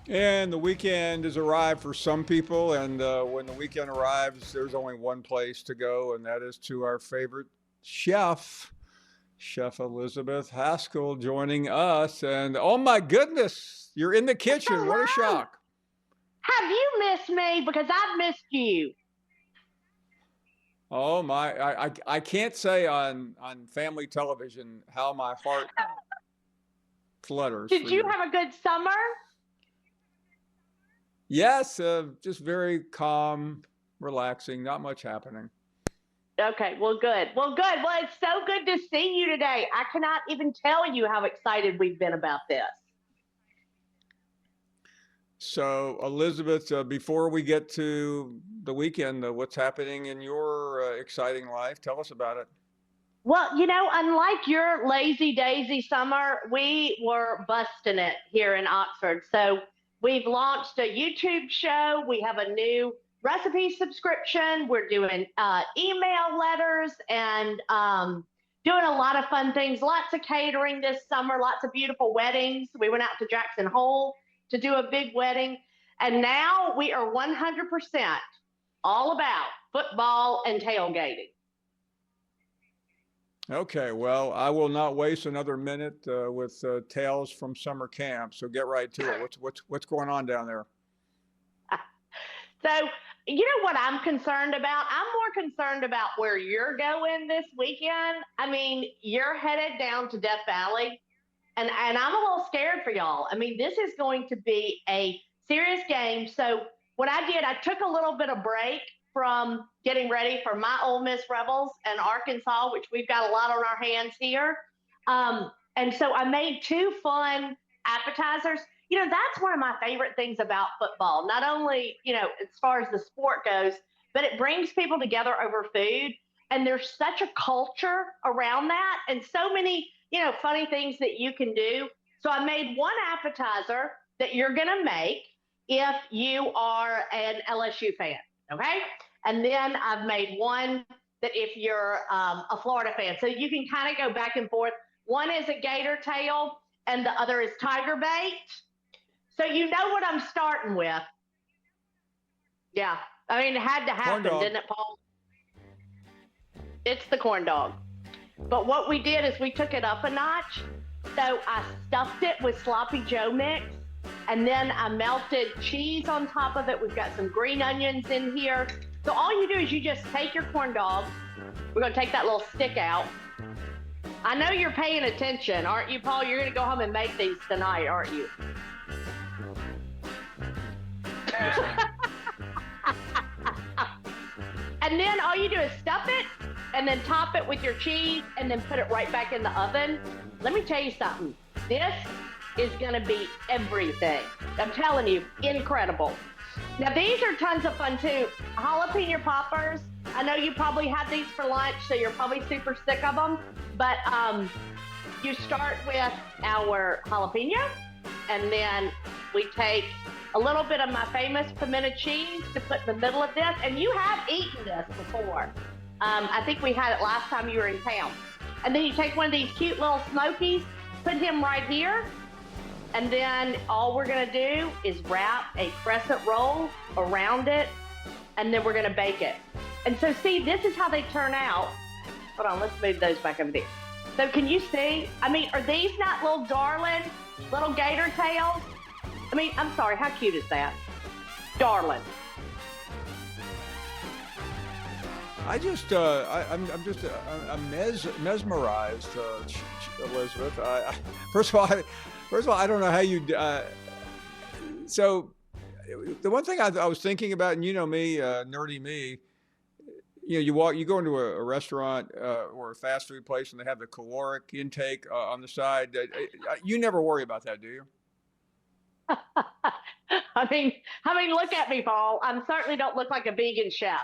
And the weekend has arrived for some people, and when the weekend arrives, there's only one place to go, and that is to our favorite chef, Chef Elizabeth Haskell, joining us. And oh my goodness, you're in the kitchen. What a Hello. shock. Have you missed me? Because I've missed you. Oh my, I can't say on family television how my heart flutters Did for you you. have a good summer? Yes, just very calm, relaxing, not much happening. Okay, well, good. Well, good. Well, it's so good to see you today. I cannot even tell you how excited we've been about this. So, Elizabeth, before we get to the weekend, what's happening in your exciting life? Tell us about it. Well, unlike your lazy daisy summer, we were busting it here in Oxford. So we've launched a YouTube show. We have a new recipe subscription. We're doing email letters and doing a lot of fun things. Lots of catering this summer, lots of beautiful weddings. We went out to Jackson Hole to do a big wedding. And now we are 100% all about football and tailgating. Okay, well, I will not waste another minute with tales from summer camp. So get right to it. What's going on down there? So, you know what I'm concerned about? I'm more concerned about where you're going this weekend. I mean, you're headed down to Death Valley, and I'm a little scared for y'all. I mean, this is going to be a serious game. So, what I did, I took a little bit of break from getting ready for my Ole Miss Rebels and Arkansas, which we've got a lot on our hands here. And so I made two fun appetizers. That's one of my favorite things about football. Not only, as far as the sport goes, but it brings people together over food. And there's such a culture around that and so many, funny things that you can do. So I made one appetizer that you're going to make if you are an LSU fan. Okay. And then I've made one that if you're a Florida fan. So you can kind of go back and forth. One is a gator tail and the other is tiger bait. So you know what I'm starting with. Yeah. I mean, it had to Corn happen, dog. didn't it, Paul? It's the corn dog. But what we did is we took it up a notch. So I stuffed it with sloppy Joe mix. And then I melted cheese on top of it. We've got some green onions in here. So all you do is you just take your corn dog. We're going to take that little stick out. I know you're paying attention, aren't you, Paul? You're going to go home and make these tonight, aren't you? Yes, I am. And then all you do is stuff it and then top it with your cheese and then put it right back in the oven. Let me tell you something. This is going to be everything. I'm telling you, incredible. Now, these are tons of fun too. Jalapeno poppers. I know you probably had these for lunch, so you're probably super sick of them. But you start with our jalapeno, and then we take a little bit of my famous pimento cheese to put in the middle of this. And you have eaten this before. I think we had it last time you were in town. And then you take one of these cute little smokies, put him right here. And then all we're going to do is wrap a crescent roll around it. And then we're going to bake it. And so, see, this is how they turn out. Hold on, let's move those back over there. So can you see? I mean, are these not little darling, little gator tails? I mean, I'm sorry, how cute is that? Darling. I'm just, I'm mesmerized, Elizabeth. First of all, I don't know how you. So, the one thing I was thinking about, and you know me, nerdy me. You go into a restaurant or a fast food place, and they have the caloric intake on the side. You never worry about that, do you? Look at me, Paul. I certainly don't look like a vegan chef.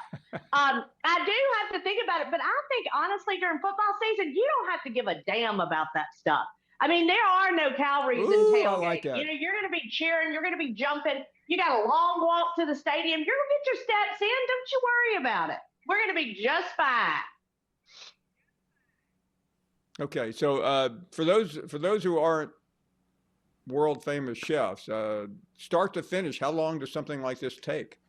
I do have to think about it, but I think honestly, during football season, you don't have to give a damn about that stuff. I mean, there are no calories in Ooh, I like tailgate. that. You're going to be cheering, you're going to be jumping. You got a long walk to the stadium. You're going to get your steps in. Don't you worry about it. We're going to be just fine. Okay, so for those who aren't world famous chefs. Start to finish, how long does something like this take?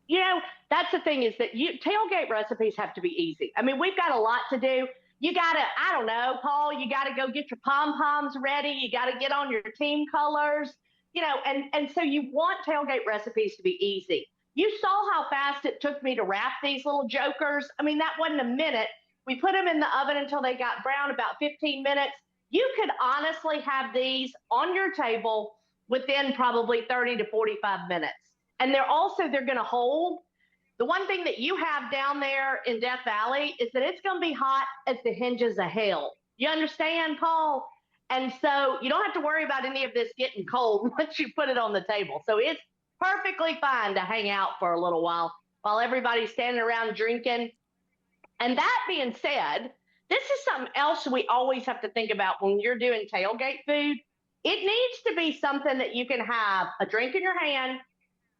You know, that's the thing is that tailgate recipes have to be easy. I mean, we've got a lot to do. You got to, I don't know, Paul, you got to go get your pom poms ready. You got to get on your team colors, and so you want tailgate recipes to be easy. You saw how fast it took me to wrap these little jokers. I mean, that wasn't a minute. We put them in the oven until they got brown, about 15 minutes. You could honestly have these on your table within probably 30 to 45 minutes. And they're going to hold. The one thing that you have down there in Death Valley is that it's going to be hot as the hinges of hell. You understand, Paul? And so you don't have to worry about any of this getting cold once you put it on the table. So it's perfectly fine to hang out for a little while everybody's standing around drinking. And that being said, this is something else we always have to think about when you're doing tailgate food. It needs to be something that you can have a drink in your hand,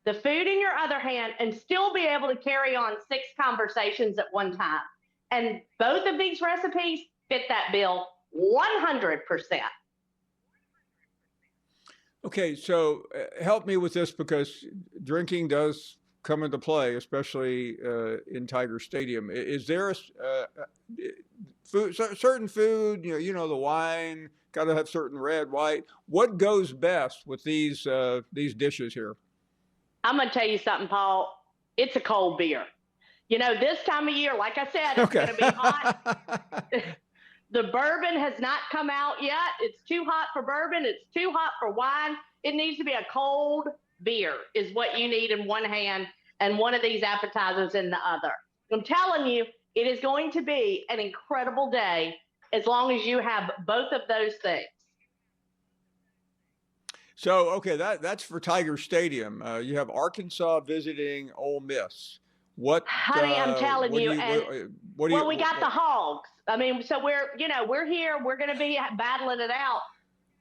the food in your other hand, and still be able to carry on 6 conversations at one time. And both of these recipes fit that bill 100%. Okay, so help me with this, because drinking does come into play, especially in Tiger Stadium. Is there a certain food, the wine, got to have certain red, white. What goes best with these dishes here? I'm going to tell you something, Paul. It's a cold beer. This time of year, like I said, it's going to be hot. The bourbon has not come out yet. It's too hot for bourbon. It's too hot for wine. It needs to be a cold beer is what you need in one hand and one of these appetizers in the other. I'm telling you, it is going to be an incredible day as long as you have both of those things. So, okay, that's for Tiger Stadium. You have Arkansas visiting Ole Miss. Honey, I'm telling you, we got the Hogs. I mean, so we're here. We're going to be battling it out.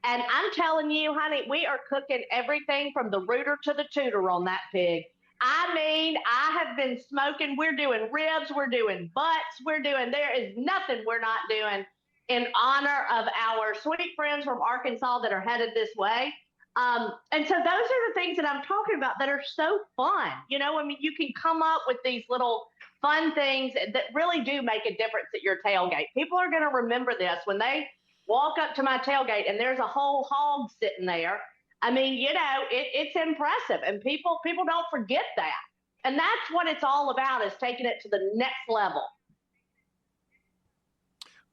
And I'm telling you, honey, we are cooking everything from the rooter to the tooter on that pig. I mean, I have been smoking. We're doing ribs. We're doing butts. There is nothing we're not doing in honor of our sweet friends from Arkansas that are headed this way. And so those are the things that I'm talking about that are so fun. I mean, you can come up with these little fun things that really do make a difference at your tailgate. People are going to remember this when they walk up to my tailgate and there's a whole hog sitting there. I mean, it's impressive, and people don't forget that. And that's what it's all about, is taking it to the next level.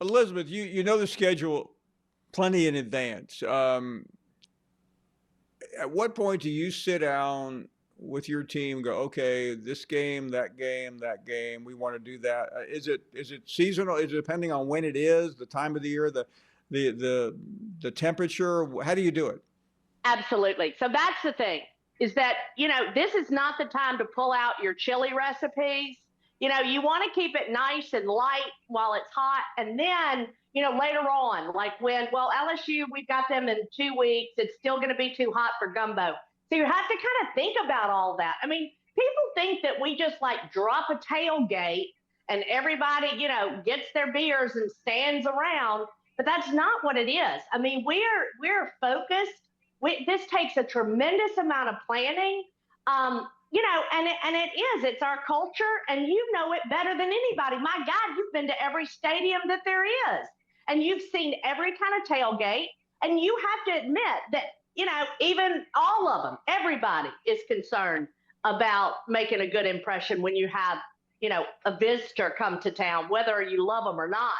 Elizabeth, you know the schedule plenty in advance. At what point do you sit down with your team and go, okay, this game, that game, we want to do that? Is it seasonal? Is it depending on when it is, the time of the year, the temperature? How do you do it? Absolutely. So that's the thing, is that, this is not the time to pull out your chili recipes. You want to keep it nice and light while it's hot. And then, later on, like LSU, we've got them in 2 weeks. It's still going to be too hot for gumbo. So you have to kind of think about all that. I mean, people think that we just drop a tailgate and everybody, gets their beers and stands around, but that's not what it is. I mean, we're focused. This takes a tremendous amount of planning. And it's our culture, and you know it better than anybody. My God, you've been to every stadium that there is, and you've seen every kind of tailgate, and you have to admit that, even all of them, everybody is concerned about making a good impression when you have, a visitor come to town, whether you love them or not,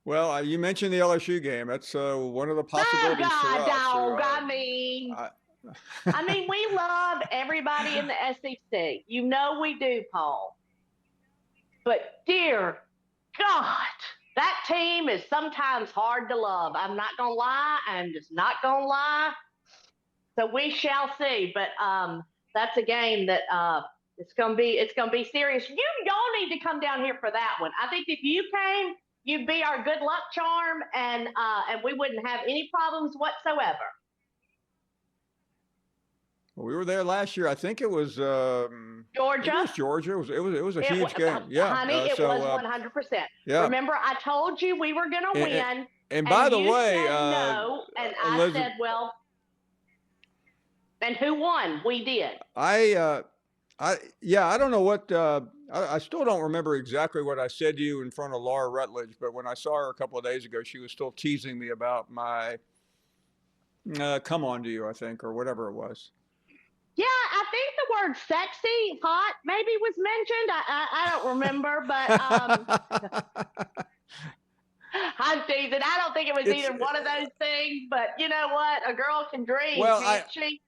Well, you mentioned the LSU game. That's one of the possibilities for us. I mean, we love everybody in the SEC. We do, Paul. But dear God, that team is sometimes hard to love. I'm not gonna lie. I'm just not gonna lie. So we shall see. But that's a game that it's gonna be serious. Y'all need to come down here for that one. I think if you came, you'd be our good luck charm, and we wouldn't have any problems whatsoever. Well, we were there last year. I think it was Georgia. It was Georgia. It was a huge game. Yeah, honey, it was 100%. Yeah. Remember, I told you we were going to win. And by the you way, said no, and I Elizabeth, said, well, and who won? We did. yeah, I don't know what, I still don't remember exactly what I said to you in front of Laura Rutledge, but when I saw her a couple of days ago, she was still teasing me about my come on to you, I think, or whatever it was. Yeah, I think the word sexy, hot, maybe was mentioned. I don't remember, but I'm teasing. I don't think it was It's either one of those things. But you know what? A girl can dream, well, can't she?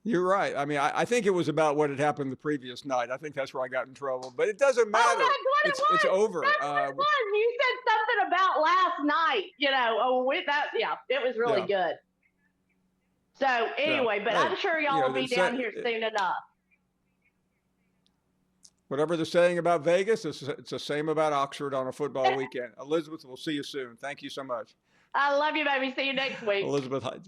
you're right. I mean, I think it was about what had happened the previous night. I think that's where I got in trouble, but it doesn't Oh, matter. that's what it It's was. over. That's what it was. You said something about last night. You know, oh, with that, yeah, it was really Yeah, good. So yeah. anyway, but Hey, I'm sure you y'all know, will be down here soon enough. whatever they're saying about Vegas, it's the same about Oxford on a football weekend. Elizabeth, we'll see you soon. Thank you so much. I love you, baby. See you next week. Elizabeth Hyde.